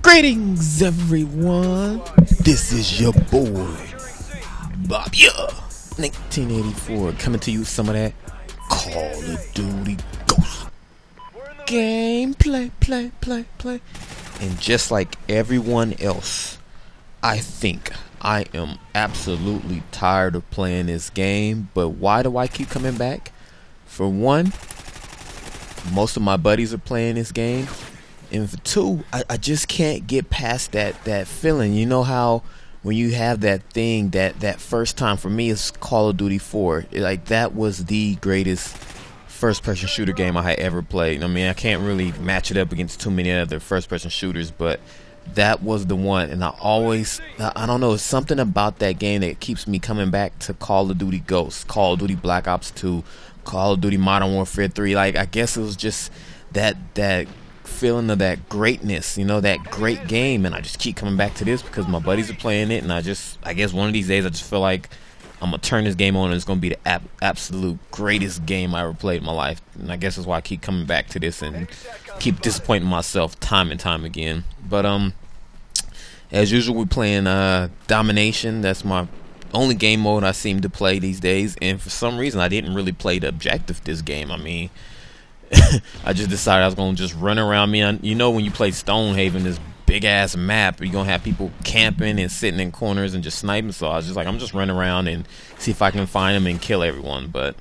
Greetings, everyone. This is your boy, Bobbya1984, coming to you with some of that Call of Duty Ghost gameplay, play. And just like everyone else, I think I am absolutely tired of playing this game. But why do I keep coming back? For one, most of my buddies are playing this game. And for two, I just can't get past that feeling. You know how when you have that thing, that first time, for me it's Call of Duty 4. Like, that was the greatest first person shooter game I had ever played. I mean, I can't really match it up against too many other first person shooters, but that was the one. And I don't know, it's something about that game that keeps me coming back to Call of Duty Ghosts, Call of Duty Black Ops 2, Call of Duty Modern Warfare 3. Like, I guess it was just that feeling of that greatness, you know, that great game. And I just keep coming back to this because my buddies are playing it, and I guess one of these days I just feel like I'm gonna turn this game on and it's gonna be the absolute greatest game I ever played in my life. And I guess that's why I keep coming back to this and keep disappointing myself time and time again. But as usual, we're playing Domination. That's my only game mode I seem to play these days, and for some reason I didn't really play the objective this game. I mean, I just decided I was gonna just run around me. You know, when you play Stonehaven, this big ass map, you're gonna have people camping and sitting in corners and just sniping. So I was just like, I'm just running around and see if I can find them and kill everyone. But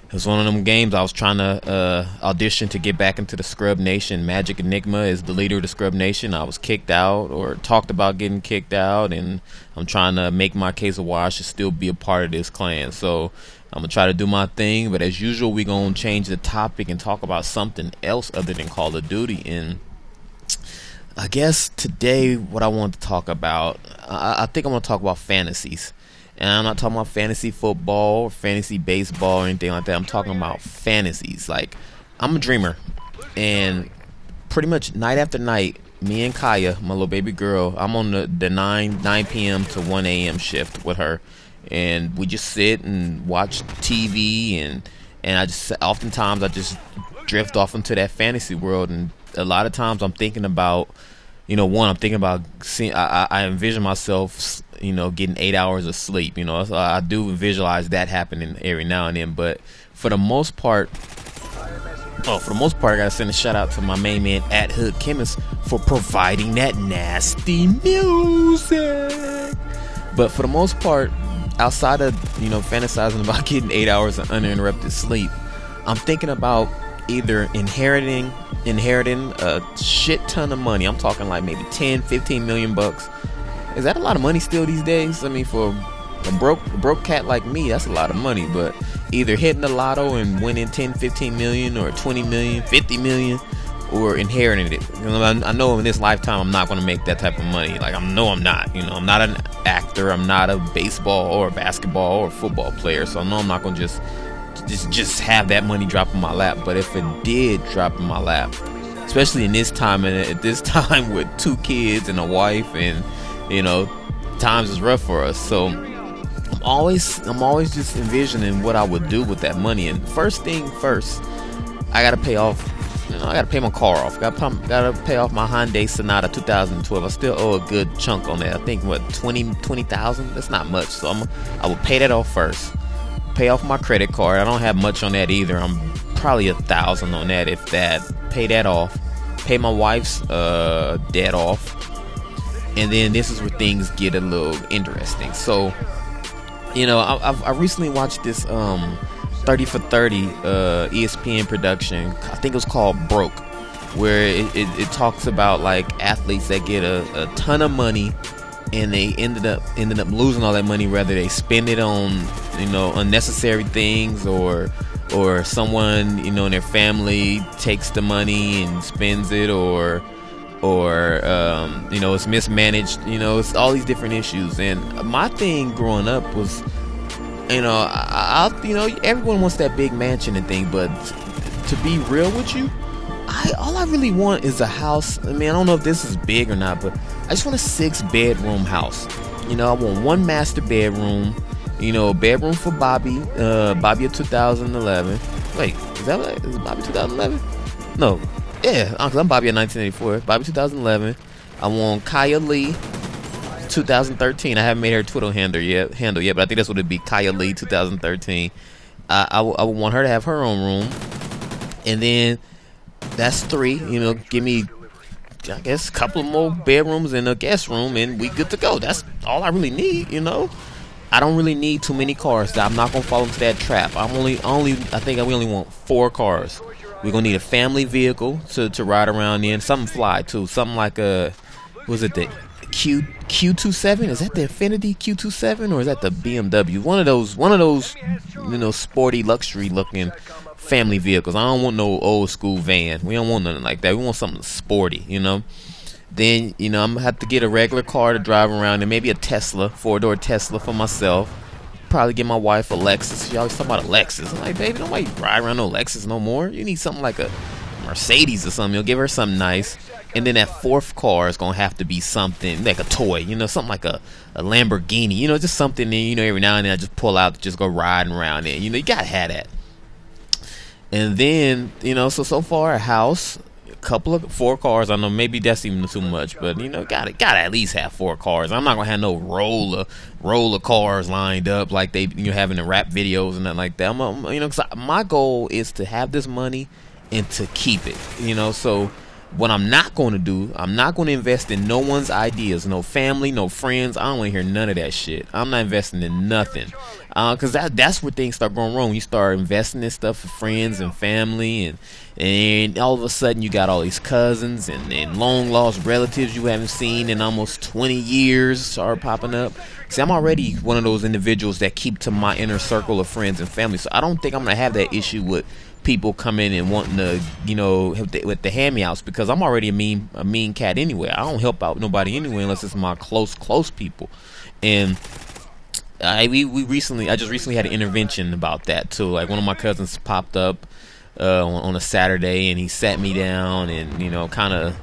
it was one of them games I was trying to audition to get back into the Scrub Nation. Magic Enigma is the leader of the Scrub Nation. I was kicked out, or talked about getting kicked out, and I'm trying to make my case of why I should still be a part of this clan. So I'm gonna try to do my thing, but as usual, we're gonna change the topic and talk about something else other than Call of Duty. And I guess today what I want to talk about, I think I'm gonna talk about fantasies. And I'm not talking about fantasy football or fantasy baseball or anything like that. I'm talking about fantasies. Like, I'm a dreamer, and pretty much night after night, me and Kaya, my little baby girl, I'm on the 9 p.m. to 1 a.m. shift with her, and we just sit and watch TV, and oftentimes I just drift off into that fantasy world. And a lot of times I'm thinking about, you know, I'm thinking about seeing, I envision myself, you know, getting 8 hours of sleep. You know, so I do visualize that happening every now and then. But for the most part, I gotta send a shout out to my main man at Hood Chemist for providing that nasty music. But for the most part, outside of, you know, fantasizing about getting 8 hours of uninterrupted sleep, I'm thinking about either inheriting a shit ton of money. I'm talking like maybe 10-15 million bucks. Is that a lot of money still these days? I mean, for a broke cat like me, that's a lot of money. But either hitting the lotto and winning 10-15 million, or 20 million, 50 million, or inheriting it. You know, I know in this lifetime I'm not going to make that type of money. Like, I'm not. You know, I'm not an actor. I'm not a baseball or basketball or football player. So I know I'm not going to just have that money drop in my lap. But if it did drop in my lap, especially in this time, and at this time with 2 kids and a wife, and you know, times is rough for us. So I'm always just envisioning what I would do with that money. And first thing first, I gotta pay off. You know, I gotta pay my car off. Gotta pay off my Hyundai Sonata 2012. I still owe a good chunk on that. I think what, 20,000. That's not much. So I will pay that off first. Pay off my credit card. I don't have much on that either. I'm probably 1,000 on that, if that. Pay that off. Pay my wife's debt off. And then this is where things get a little interesting. So, you know, I recently watched this 30 for 30 ESPN production. I think it was called Broke, where it talks about like athletes that get a ton of money, and they ended up losing all that money, whether they spend it on, you know, unnecessary things, or someone, you know, in their family takes the money and spends it, or you know, it's mismanaged. You know, it's all these different issues. And my thing growing up was, you know, you know, everyone wants that big mansion and thing, but to be real with you, all I really want is a house. I mean, I don't know if this is big or not, but I just want a 6-bedroom house. You know, I want 1 master bedroom, you know, bedroom for Bobbya 2011. Wait, is it Bobbya 2011? No. Yeah, because I'm Bobbya1984. Bobbya 2011. I want Kaya Lee 2013. I haven't made her Twitter handle yet, but I think that's what it'd be, Kaya Lee 2013. I would want her to have her own room, and then that's 3. You know, give me, I guess, a couple of more bedrooms and a guest room, and we good to go. That's all I really need. You know, I don't really need too many cars. I'm not gonna fall into that trap. I think we only want 4 cars. We're gonna need a family vehicle to ride around in, something fly too, something like a, was it the Q27? Is that the Infiniti Q27, or is that the BMW? One of those, you know, sporty, luxury looking family vehicles. I don't want no old school van. We don't want nothing like that. We want something sporty, you know. Then, you know, I'm gonna have to get a regular car to drive around, and maybe a Tesla, 4-door Tesla for myself. Probably get my wife a Lexus. She always talk about a Lexus. I'm like, baby, nobody ride around no Lexus no more. You need something like a Mercedes or something. You'll give her something nice. And then that 4th car is gonna have to be something like a toy, you know, something like a Lamborghini, you know, just something that, you know, every now and then I just pull out to just go riding around in. You know, you gotta have that. And then, you know, so far a house, a couple of 4 cars. I know maybe that's even too much, but you know, gotta at least have 4 cars. I'm not gonna have no roller cars lined up like they, you know, having the rap videos and nothing like that. You know, 'cause my goal is to have this money and to keep it. You know, so what I'm not going to do, I'm not going to invest in no one's ideas, no family, no friends. I don't want to hear none of that shit. I'm not investing in nothing, because that's where things start going wrong. You start investing in stuff for friends and family, and all of a sudden you got all these cousins and long lost relatives you haven't seen in almost 20 years start popping up. See, I'm already one of those individuals that keep to my inner circle of friends and family, so I don't think I'm going to have that issue with people come in and wanting to, you know, with the hand-me-outs, because I'm already a mean cat anyway. I don't help out nobody anyway unless it's my close people. And I just recently had an intervention about that too. Like, one of my cousins popped up on a Saturday, and he sat me down and, you know, kind of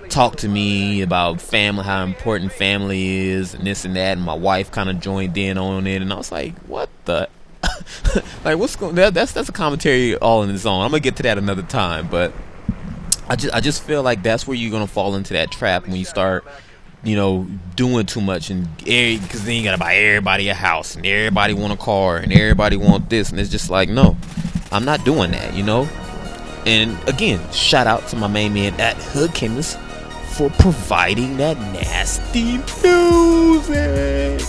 talked to me about family, how important family is, and this and that. And my wife kind of joined in on it, and I was like, what the like, what's going? That's a commentary all in its own. I'm gonna get to that another time, but I just feel like that's where you're gonna fall into that trap when you start, you know, doing too much, and because then you gotta buy everybody a house, and everybody want a car, and everybody want this, and it's just like, no, I'm not doing that, you know. And again, shout out to my main man at Hood Chemist for providing that nasty music.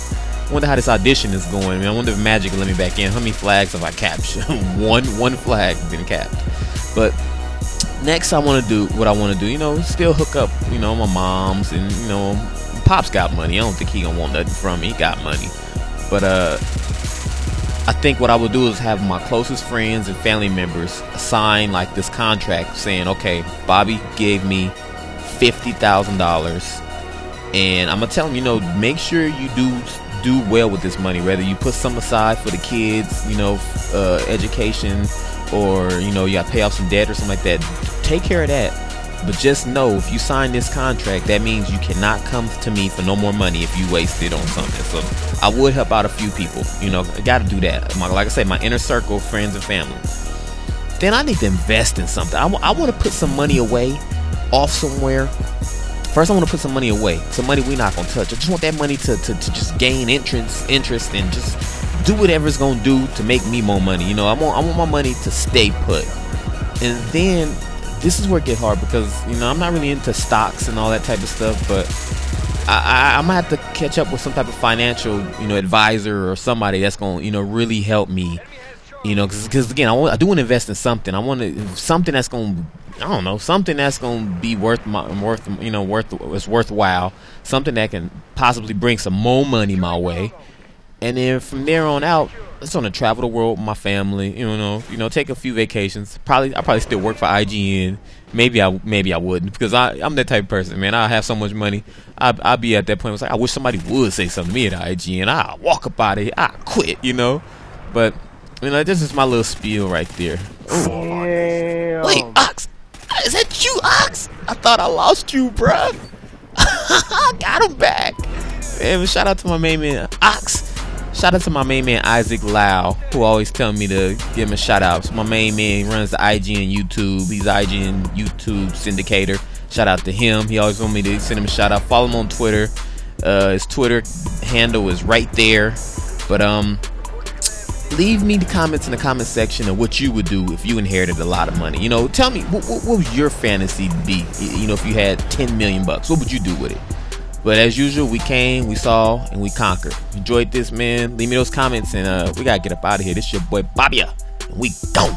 I wonder how this audition is going, man. I wonder if Magic will let me back in. How many flags have I capped? one flag been capped. But next, I want to do what I want to do. You know, still hook up, you know, my mom's, and, you know, Pop's got money. I don't think he gonna want nothing from me. He got money. But I think what I would do is have my closest friends and family members sign like this contract saying, okay, Bobby gave me $50,000, and I'm gonna tell him, you know, make sure you do well with this money, whether you put some aside for the kids, you know, education, or, you know, you got to pay off some debt or something like that. Take care of that. But just know, if you sign this contract, that means you cannot come to me for no more money if you waste it on something. So I would help out a few people, you know. I got to do that. Like I said, my inner circle, friends and family. Then I need to invest in something. I want to put some money away off somewhere. First, I want to put some money away, some money we're not going to touch. I just want that money to just gain interest and just do whatever it's going to do to make me more money. You know, I want my money to stay put. And then this is where it gets hard, because, you know, I'm not really into stocks and all that type of stuff, but I'm going to have to catch up with some type of financial, you know, advisor or somebody that's going to, you know, really help me, you know, because again, I do want to invest in something. I want something that's going to, I don't know, something that's going to be worthwhile, something that can possibly bring some more money my way. And then from there on out, I just want to travel the world with my family, you know, take a few vacations. I probably still work for IGN. Maybe I wouldn't, because I'm that type of person, man. I have so much money. I'll be at that point. It's like, I wish somebody would say something to me at IGN. I'll walk up out of here. I'll quit, you know. But, you know, this is my little spiel right there. Wait, Ox. Is that you, Ox? I thought I lost you, bruh. I got him back. Man, shout out to my main man, Ox. Shout out to my main man, Isaac Lau, who always telling me to give him a shout out. So my main man runs the IGN YouTube. He's IGN YouTube syndicator. Shout out to him. He always want me to send him a shout out. Follow him on Twitter. His Twitter handle is right there. But leave me the comments in the comment section of what you would do if you inherited a lot of money. You know, tell me what would your fantasy be? You know, if you had 10 million bucks, what would you do with it? But as usual, we came, we saw, and we conquered. Enjoyed this, man. Leave me those comments, and we gotta get up out of here. This your boy Bobbya, and we gone.